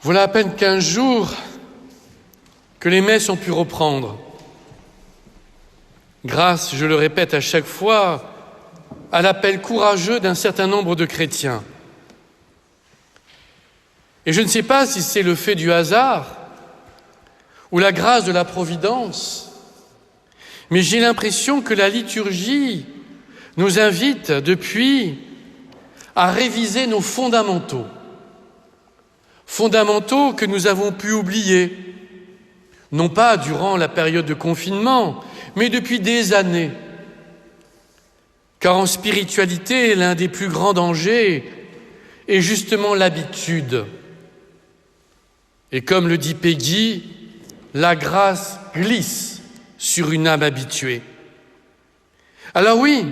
Voilà à peine 15 jours que les messes ont pu reprendre. Grâce, je le répète à chaque fois, à l'appel courageux d'un certain nombre de chrétiens. Et je ne sais pas si c'est le fait du hasard ou la grâce de la providence, mais j'ai l'impression que la liturgie nous invite depuis à réviser nos fondamentaux. Fondamentaux que nous avons pu oublier, non pas durant la période de confinement, mais depuis des années. Car en spiritualité, l'un des plus grands dangers est justement l'habitude. Et comme le dit Peggy, la grâce glisse sur une âme habituée. Alors oui,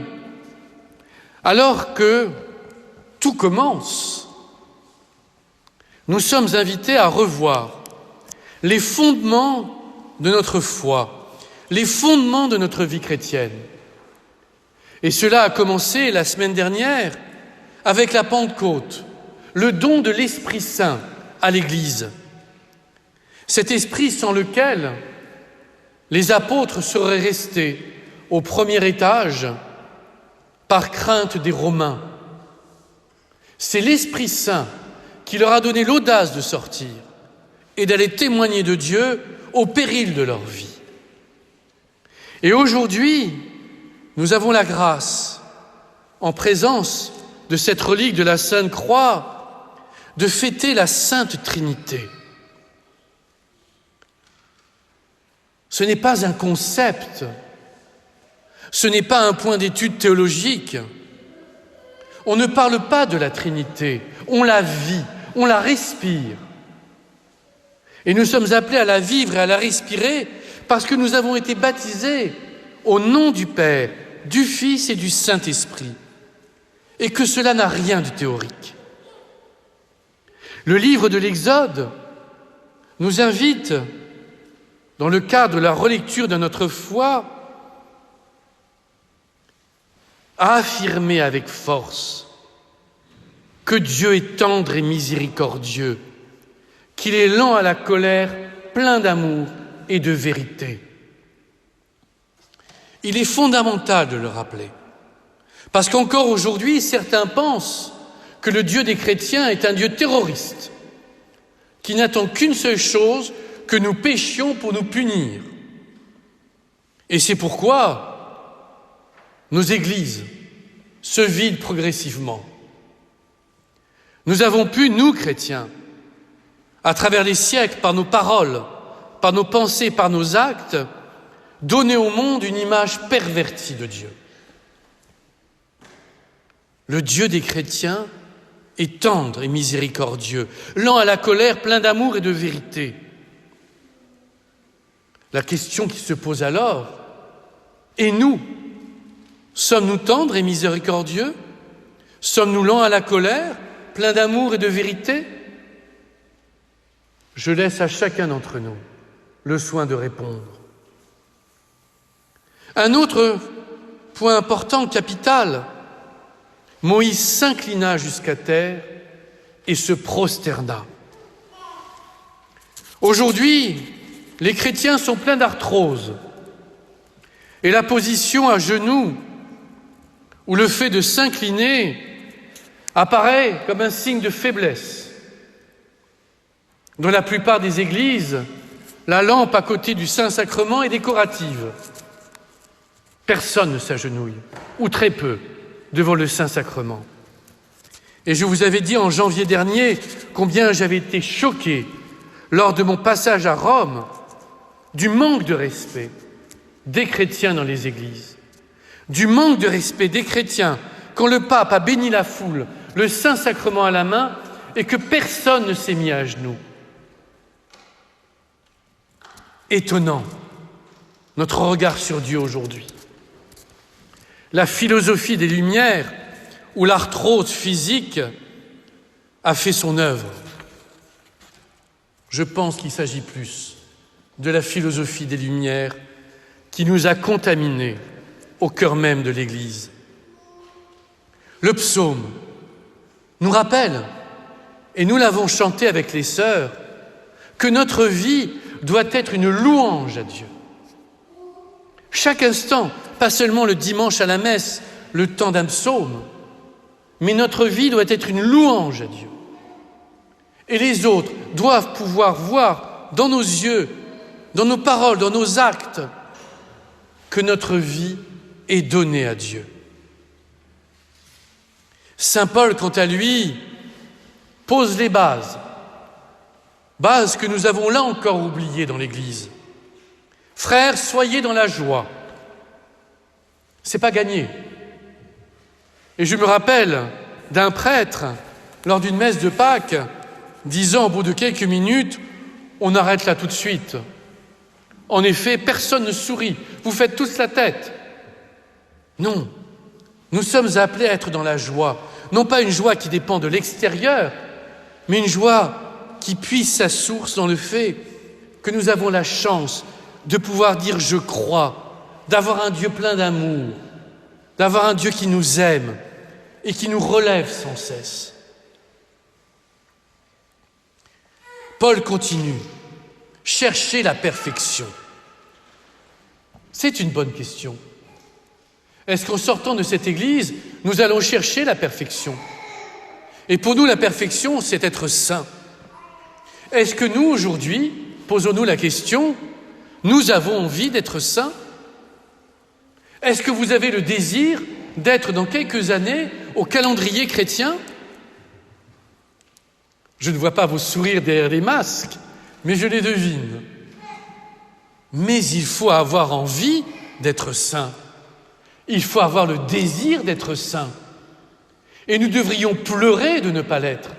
alors que tout commence, nous sommes invités à revoir les fondements de notre foi, les fondements de notre vie chrétienne. Et cela a commencé la semaine dernière avec la Pentecôte, le don de l'Esprit Saint à l'Église. Cet esprit sans lequel les apôtres seraient restés au premier étage par crainte des Romains. C'est l'Esprit Saint qui leur a donné l'audace de sortir et d'aller témoigner de Dieu au péril de leur vie. Et aujourd'hui, nous avons la grâce, en présence de cette relique de la Sainte Croix, de fêter la Sainte Trinité. Ce n'est pas un concept, ce n'est pas un point d'étude théologique. On ne parle pas de la Trinité, on la vit, on la respire. Et nous sommes appelés à la vivre et à la respirer parce que nous avons été baptisés au nom du Père, du Fils et du Saint-Esprit, et que cela n'a rien de théorique. Le livre de l'Exode nous invite, dans le cadre de la relecture de notre foi, à affirmer avec force que Dieu est tendre et miséricordieux, qu'il est lent à la colère, plein d'amour et de vérité. Il est fondamental de le rappeler, parce qu'encore aujourd'hui, certains pensent que le Dieu des chrétiens est un Dieu terroriste, qui n'attend qu'une seule chose, que nous péchions pour nous punir. Et c'est pourquoi nos églises se vident progressivement. Nous avons pu, nous chrétiens, à travers les siècles, par nos paroles, par nos pensées, par nos actes, donner au monde une image pervertie de Dieu. Le Dieu des chrétiens est tendre et miséricordieux, lent à la colère, plein d'amour et de vérité. La question qui se pose alors, et nous, sommes-nous tendres et miséricordieux? Sommes-nous lents à la colère, pleins d'amour et de vérité? Je laisse à chacun d'entre nous le soin de répondre. Un autre point important, capital, Moïse s'inclina jusqu'à terre et se prosterna. Aujourd'hui, les chrétiens sont pleins d'arthrose et la position à genoux ou le fait de s'incliner apparaît comme un signe de faiblesse. Dans la plupart des églises, la lampe à côté du Saint-Sacrement est décorative. Personne ne s'agenouille, ou très peu, devant le Saint-Sacrement. Et je vous avais dit en janvier dernier combien j'avais été choqué lors de mon passage à Rome du manque de respect des chrétiens dans les églises, du manque de respect des chrétiens quand le pape a béni la foule, le Saint-Sacrement à la main, et que personne ne s'est mis à genoux. Étonnant, notre regard sur Dieu aujourd'hui. La philosophie des Lumières, où l'arthrose physique a fait son œuvre. Je pense qu'il s'agit plus de la philosophie des Lumières qui nous a contaminés au cœur même de l'Église. Le psaume nous rappelle, et nous l'avons chanté avec les sœurs, que notre vie doit être une louange à Dieu. Chaque instant, pas seulement le dimanche à la messe, le temps d'un psaume, mais notre vie doit être une louange à Dieu. Et les autres doivent pouvoir voir dans nos yeux, dans nos paroles, dans nos actes, que notre vie est donnée à Dieu. Saint Paul, quant à lui, pose les bases que nous avons là encore oubliées dans l'Église. Frères, soyez dans la joie. C'est pas gagné. Et je me rappelle d'un prêtre, lors d'une messe de Pâques, disant au bout de quelques minutes, on arrête là tout de suite. En effet, personne ne sourit. Vous faites tous la tête. Non. Nous sommes appelés à être dans la joie. Non pas une joie qui dépend de l'extérieur, mais une joie qui puise sa source dans le fait que nous avons la chance de pouvoir dire « je crois », d'avoir un Dieu plein d'amour, d'avoir un Dieu qui nous aime et qui nous relève sans cesse. Paul continue. Chercher la perfection. C'est une bonne question. Est-ce qu'en sortant de cette église, nous allons chercher la perfection? Et pour nous, la perfection, c'est être saint. Est-ce que nous, aujourd'hui, posons-nous la question, nous avons envie d'être saints? Est-ce que vous avez le désir d'être dans quelques années au calendrier chrétien? Je ne vois pas vos sourires derrière les masques, mais je les devine. Mais il faut avoir envie d'être saint. Il faut avoir le désir d'être saint. Et nous devrions pleurer de ne pas l'être.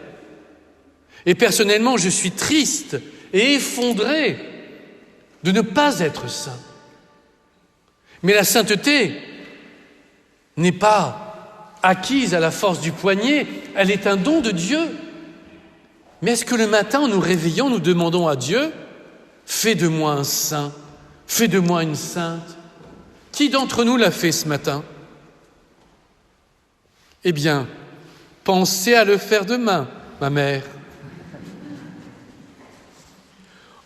Et personnellement, je suis triste et effondré de ne pas être saint. Mais la sainteté n'est pas acquise à la force du poignet, elle est un don de Dieu. Mais est-ce que le matin, en nous réveillant, nous demandons à Dieu « Fais de moi un saint, fais de moi une sainte ». Qui d'entre nous l'a fait ce matin? Eh bien, pensez à le faire demain, ma mère.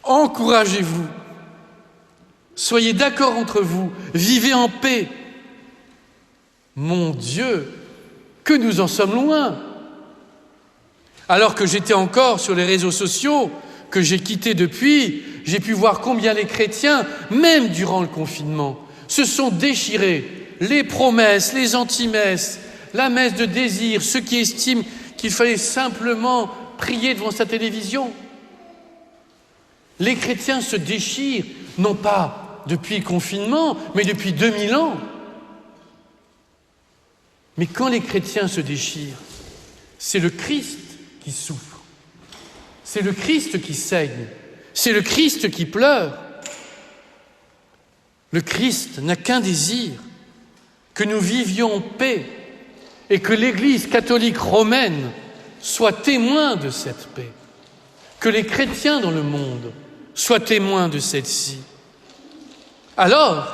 Encouragez-vous. Soyez d'accord entre vous. Vivez en paix. Mon Dieu, que nous en sommes loin. Alors que j'étais encore sur les réseaux sociaux, que j'ai quittés depuis, j'ai pu voir combien les chrétiens, même durant le confinement, se sont déchirés. Les promesses, les anti-messes, la messe de désir, ceux qui estiment qu'il fallait simplement prier devant sa télévision. Les chrétiens se déchirent, non pas depuis le confinement, mais depuis 2000 ans. Mais quand les chrétiens se déchirent, c'est le Christ qui souffre. C'est le Christ qui saigne. C'est le Christ qui pleure. Le Christ n'a qu'un désir, que nous vivions en paix et que l'Église catholique romaine soit témoin de cette paix, que les chrétiens dans le monde soient témoins de celle-ci. Alors,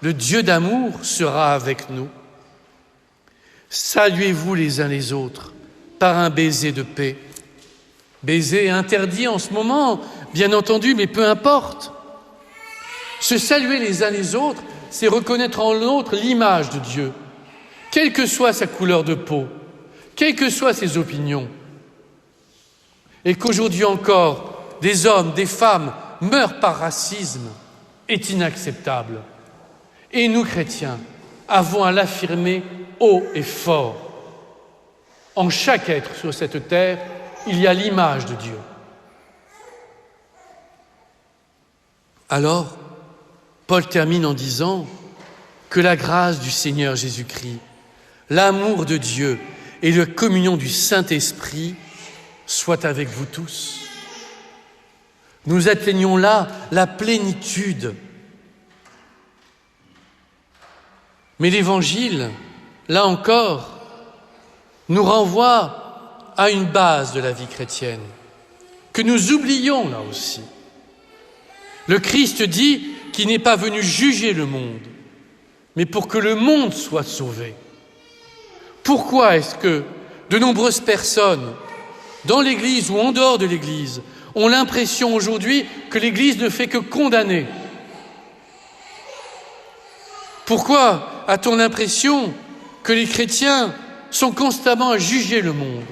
le Dieu d'amour sera avec nous. Saluez-vous les uns les autres par un baiser de paix. Baiser interdit en ce moment, bien entendu, mais peu importe. Se saluer les uns les autres, c'est reconnaître en l'autre l'image de Dieu, quelle que soit sa couleur de peau, quelles que soient ses opinions. Et qu'aujourd'hui encore, des hommes, des femmes meurent par racisme est inacceptable. Et nous, chrétiens, avons à l'affirmer haut et fort. En chaque être sur cette terre, il y a l'image de Dieu. Alors, Paul termine en disant que la grâce du Seigneur Jésus-Christ, l'amour de Dieu et la communion du Saint-Esprit soient avec vous tous. Nous atteignons là la plénitude. Mais l'Évangile, là encore, nous renvoie à une base de la vie chrétienne, que nous oublions là aussi. Le Christ dit qu'il n'est pas venu juger le monde, mais pour que le monde soit sauvé. Pourquoi est-ce que de nombreuses personnes, dans l'Église ou en dehors de l'Église, ont l'impression aujourd'hui que l'Église ne fait que condamner. Pourquoi a-t-on l'impression que les chrétiens sont constamment à juger le monde,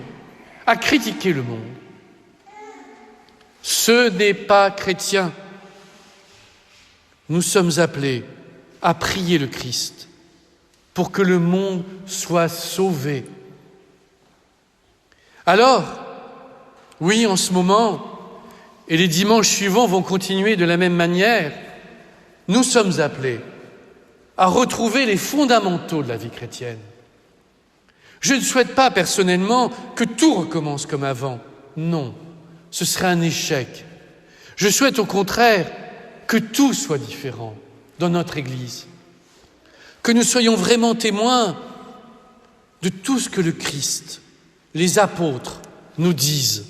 à critiquer le monde? Ce n'est pas chrétien. Nous sommes appelés à prier le Christ pour que le monde soit sauvé. Alors, oui, en ce moment, et les dimanches suivants vont continuer de la même manière, nous sommes appelés à retrouver les fondamentaux de la vie chrétienne. Je ne souhaite pas personnellement que tout recommence comme avant. Non, ce serait un échec. Je souhaite au contraire que tout soit différent dans notre Église, que nous soyons vraiment témoins de tout ce que le Christ, les apôtres nous disent,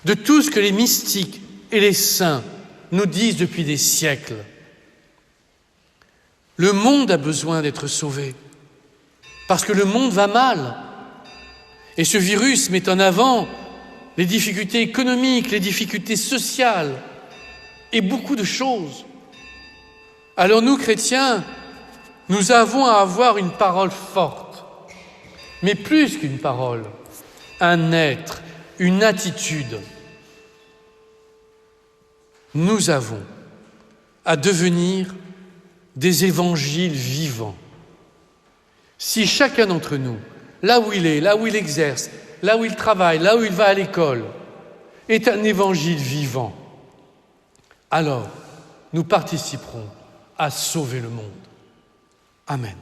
de tout ce que les mystiques et les saints nous disent depuis des siècles. Le monde a besoin d'être sauvé, parce que le monde va mal. Et ce virus met en avant les difficultés économiques, les difficultés sociales et beaucoup de choses. Alors nous, chrétiens, nous avons à avoir une parole forte, mais plus qu'une parole, un être, une attitude. Nous avons à devenir des évangiles vivants. Si chacun d'entre nous, là où il est, là où il exerce, là où il travaille, là où il va à l'école, est un évangile vivant, alors nous participerons à sauver le monde. Amen.